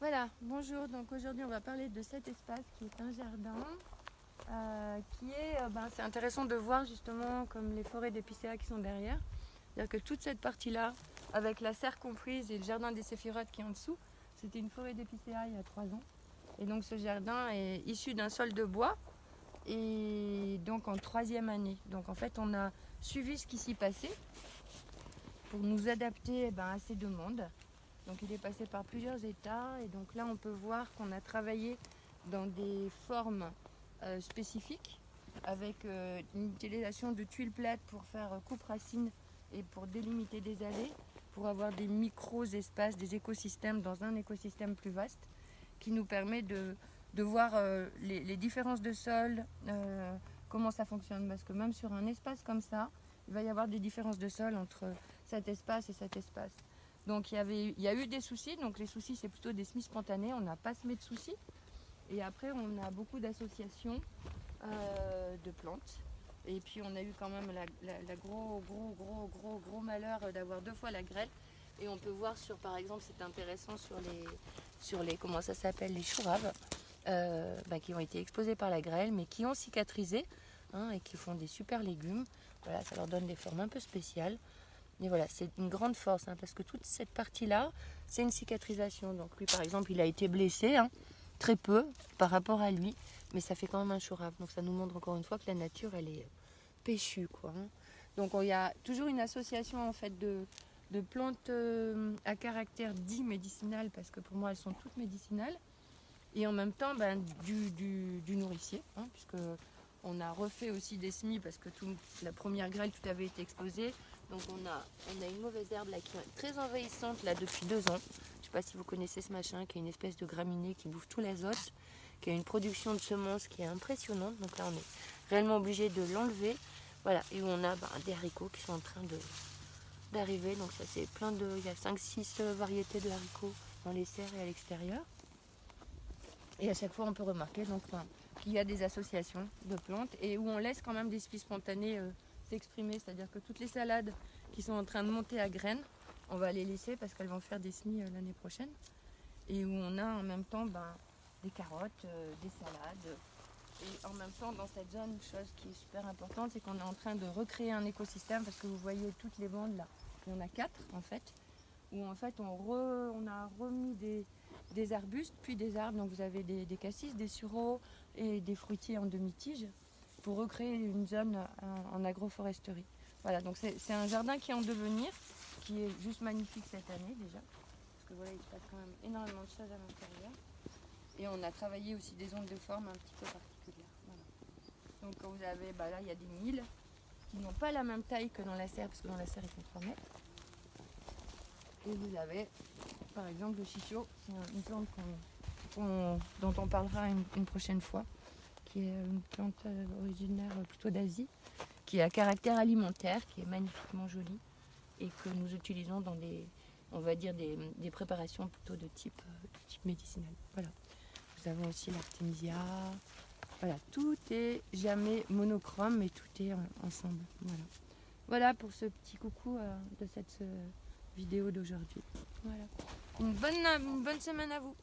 Voilà, bonjour. Donc aujourd'hui, on va parler de cet espace qui est un jardin. C'est intéressant de voir justement comme les forêts d'épicéas qui sont derrière. C'est-à-dire que toute cette partie-là, avec la serre comprise et le jardin des séphirotes qui est en dessous, c'était une forêt d'épicéas il y a 3 ans. Et donc ce jardin est issu d'un sol de bois et donc en 3e année. Donc en fait, on a suivi ce qui s'y passait pour nous adapter à ces demandes. Donc il est passé par plusieurs états et donc là on peut voir qu'on a travaillé dans des formes spécifiques avec une utilisation de tuiles plates pour faire coupe-racine et pour délimiter des allées, pour avoir des micro-espaces, des écosystèmes dans un écosystème plus vaste qui nous permet de voir les différences de sol, comment ça fonctionne. Parce que même sur un espace comme ça, il va y avoir des différences de sol entre cet espace et cet espace. Donc il y a eu des soucis, donc les soucis c'est plutôt des semis spontanés, on n'a pas semé de soucis. Et après on a beaucoup d'associations de plantes. Et puis on a eu quand même la gros malheur d'avoir 2 fois la grêle. Et on peut voir par exemple, c'est intéressant sur les comment ça s'appelle, les choux raves, qui ont été exposés par la grêle, mais qui ont cicatrisé et qui font des super légumes. Voilà, ça leur donne des formes un peu spéciales. Et voilà, c'est une grande force, parce que toute cette partie-là, c'est une cicatrisation. Donc lui, par exemple, il a été blessé, très peu par rapport à lui, mais ça fait quand même un chou rave. Donc ça nous montre encore une fois que la nature, elle est péchue, quoi. Donc il y a toujours une association en fait de plantes à caractère dit médicinal, parce que pour moi, elles sont toutes médicinales, et en même temps du nourricier, puisque on a refait aussi des semis parce que la première grêle, tout avait été exposé. Donc on a une mauvaise herbe là qui est très envahissante là depuis 2 ans. Je ne sais pas si vous connaissez ce machin, qui est une espèce de graminée qui bouffe tout l'azote, qui a une production de semences qui est impressionnante. Donc là on est réellement obligé de l'enlever. Voilà, et où on a des haricots qui sont en train d'arriver. Donc ça c'est il y a 5-6 variétés de haricots dans les serres et à l'extérieur. Et à chaque fois, on peut remarquer qu'il y a des associations de plantes et où on laisse quand même des semis spontanés s'exprimer. C'est-à-dire que toutes les salades qui sont en train de monter à graines, on va les laisser parce qu'elles vont faire des semis l'année prochaine. Et où on a en même temps des carottes, des salades. Et en même temps, dans cette zone, une chose qui est super importante, c'est qu'on est en train de recréer un écosystème parce que vous voyez toutes les bandes là. Il y en a 4 en fait, où en fait on a remis des arbustes, puis des arbres. Donc vous avez des cassis, des sureaux et des fruitiers en demi-tige pour recréer une zone en agroforesterie. Voilà, donc c'est un jardin qui est en devenir, qui est juste magnifique cette année déjà, parce que voilà, il se passe quand même énormément de choses à l'intérieur. Et on a travaillé aussi des ondes de forme un petit peu particulières. Voilà. Donc quand vous avez, là il y a des milles qui n'ont pas la même taille que dans la serre, parce que dans la serre ils font 3 mètres. Et vous avez par exemple le chichot, c'est une plante dont on parlera une prochaine fois, qui est une plante originaire plutôt d'Asie, qui est à caractère alimentaire, qui est magnifiquement jolie et que nous utilisons dans on va dire des préparations plutôt de type médicinal. Voilà. Nous avons aussi l'artémisia. Voilà, tout est jamais monochrome, mais tout est ensemble. Voilà. Voilà pour ce petit coucou de cette vidéo d'aujourd'hui. Voilà. Une bonne semaine à vous.